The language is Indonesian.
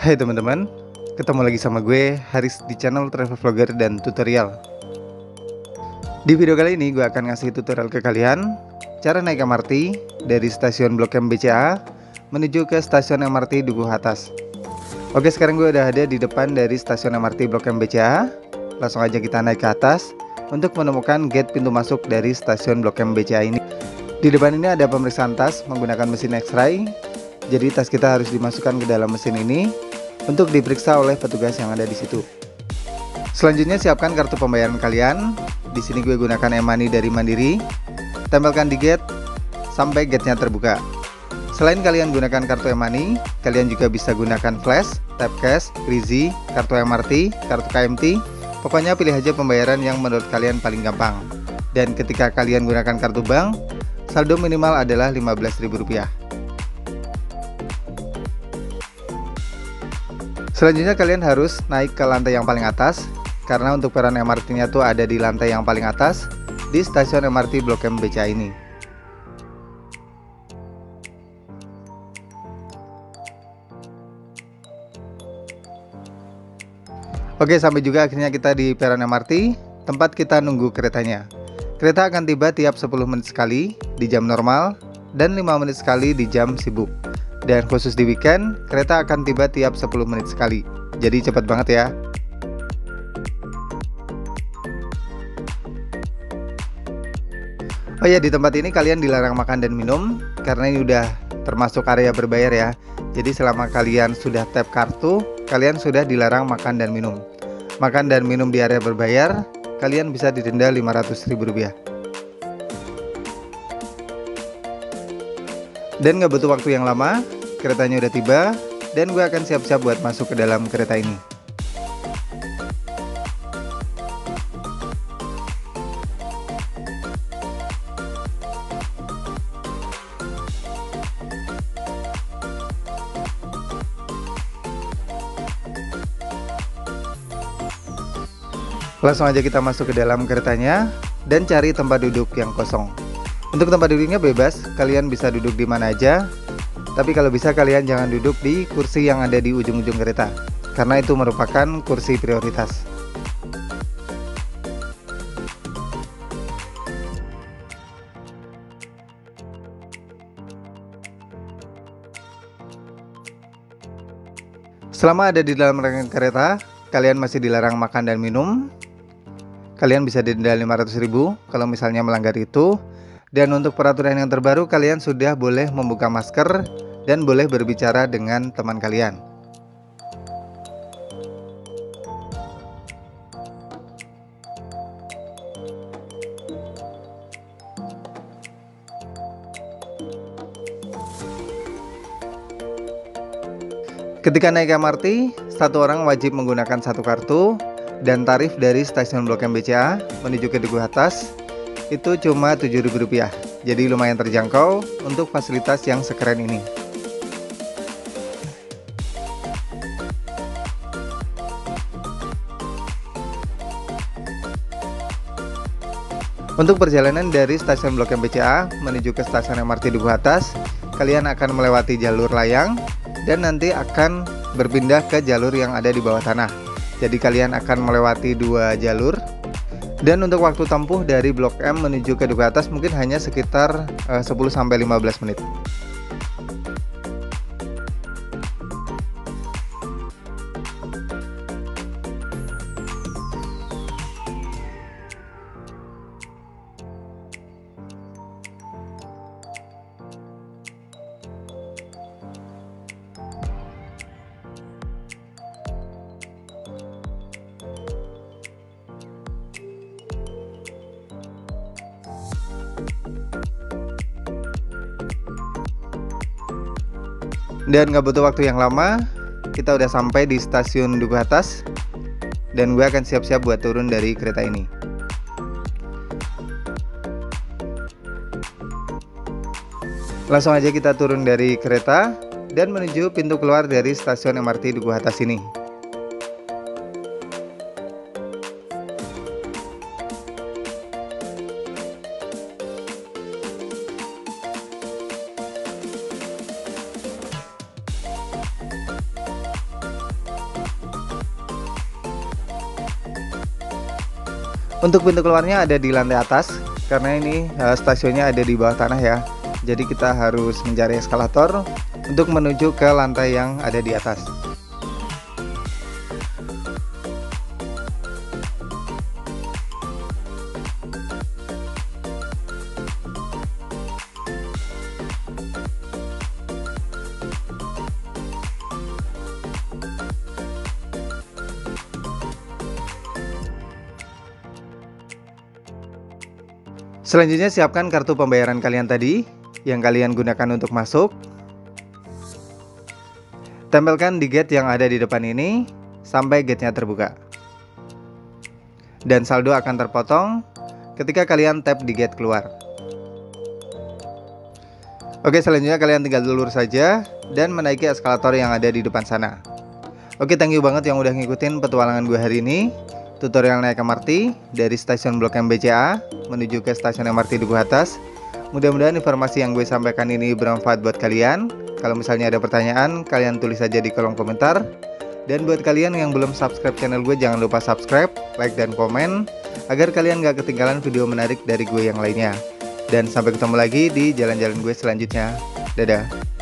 Hai teman-teman, ketemu lagi sama gue Haris di channel Travel Vlogger dan Tutorial. Di video kali ini gue akan ngasih tutorial ke kalian cara naik MRT dari stasiun Blok M BCA menuju ke stasiun MRT Dukuh Atas. Oke, sekarang gue udah ada di depan dari stasiun MRT Blok M BCA. Langsung aja kita naik ke atas untuk menemukan gate pintu masuk dari stasiun Blok M BCA ini. Di depan ini ada pemeriksaan tas menggunakan mesin X-ray. Jadi tas kita harus dimasukkan ke dalam mesin ini untuk diperiksa oleh petugas yang ada di situ. Selanjutnya siapkan kartu pembayaran kalian. Di sini gue gunakan e-money dari Mandiri. Tempelkan di gate sampai gate-nya terbuka. Selain kalian gunakan kartu e-money, kalian juga bisa gunakan flash, tap cash, Rizi, kartu MRT, kartu KMT. Pokoknya pilih aja pembayaran yang menurut kalian paling gampang. Dan ketika kalian gunakan kartu bank, saldo minimal adalah Rp15.000. Selanjutnya kalian harus naik ke lantai yang paling atas, karena untuk peron MRT-nya tuh ada di lantai yang paling atas di stasiun MRT Blok M BCA ini. Oke, sampai juga akhirnya kita di peron MRT, tempat kita nunggu keretanya. Kereta akan tiba tiap 10 menit sekali di jam normal dan 5 menit sekali di jam sibuk. Dan khusus di weekend, kereta akan tiba tiap 10 menit sekali. Jadi cepat banget ya. Oh ya, di tempat ini kalian dilarang makan dan minum karena ini udah termasuk area berbayar ya. Jadi selama kalian sudah tap kartu, kalian sudah dilarang makan dan minum. Makan dan minum di area berbayar, kalian bisa didenda Rp500.000. Dan gak butuh waktu yang lama, keretanya udah tiba, dan gue akan siap-siap buat masuk ke dalam kereta ini. Langsung aja kita masuk ke dalam keretanya, dan cari tempat duduk yang kosong. Untuk tempat duduknya bebas, kalian bisa duduk di mana aja. Tapi kalau bisa kalian jangan duduk di kursi yang ada di ujung-ujung kereta, karena itu merupakan kursi prioritas. Selama ada di dalam rangkaian kereta, kalian masih dilarang makan dan minum. Kalian bisa didenda Rp500.000 kalau misalnya melanggar itu. Dan untuk peraturan yang terbaru, kalian sudah boleh membuka masker dan boleh berbicara dengan teman kalian. Ketika naik MRT, satu orang wajib menggunakan satu kartu, dan tarif dari stasiun Blok M BCA menuju ke Dukuh Atas itu cuma Rp7.000. Jadi lumayan terjangkau untuk fasilitas yang sekeren ini. Untuk perjalanan dari stasiun Blok M BCA menuju ke stasiun MRT Dukuh Atas, kalian akan melewati jalur layang dan nanti akan berpindah ke jalur yang ada di bawah tanah. Jadi kalian akan melewati dua jalur. Dan untuk waktu tempuh dari Blok M menuju ke Dukuh Atas mungkin hanya sekitar 10-15 menit. Dan gak butuh waktu yang lama, kita udah sampai di stasiun Dukuh Atas. Dan gue akan siap-siap buat turun dari kereta ini. Langsung aja kita turun dari kereta dan menuju pintu keluar dari stasiun MRT Dukuh Atas ini. Untuk pintu keluarnya ada di lantai atas, karena ini stasiunnya ada di bawah tanah ya. Jadi kita harus mencari eskalator untuk menuju ke lantai yang ada di atas. Selanjutnya siapkan kartu pembayaran kalian tadi yang kalian gunakan untuk masuk. Tempelkan di gate yang ada di depan ini sampai gate-nya terbuka. Dan saldo akan terpotong ketika kalian tap di gate keluar. Oke, selanjutnya kalian tinggal lurus saja dan menaiki eskalator yang ada di depan sana. Oke, thank you banget yang udah ngikutin petualangan gue hari ini. Tutorial naik MRT dari stasiun Blok M BCA menuju ke stasiun MRT Dukuh Atas. Mudah-mudahan informasi yang gue sampaikan ini bermanfaat buat kalian. Kalau misalnya ada pertanyaan, kalian tulis saja di kolom komentar. Dan buat kalian yang belum subscribe channel gue, jangan lupa subscribe, like, dan komen agar kalian gak ketinggalan video menarik dari gue yang lainnya. Dan sampai ketemu lagi di jalan-jalan gue selanjutnya. Dadah.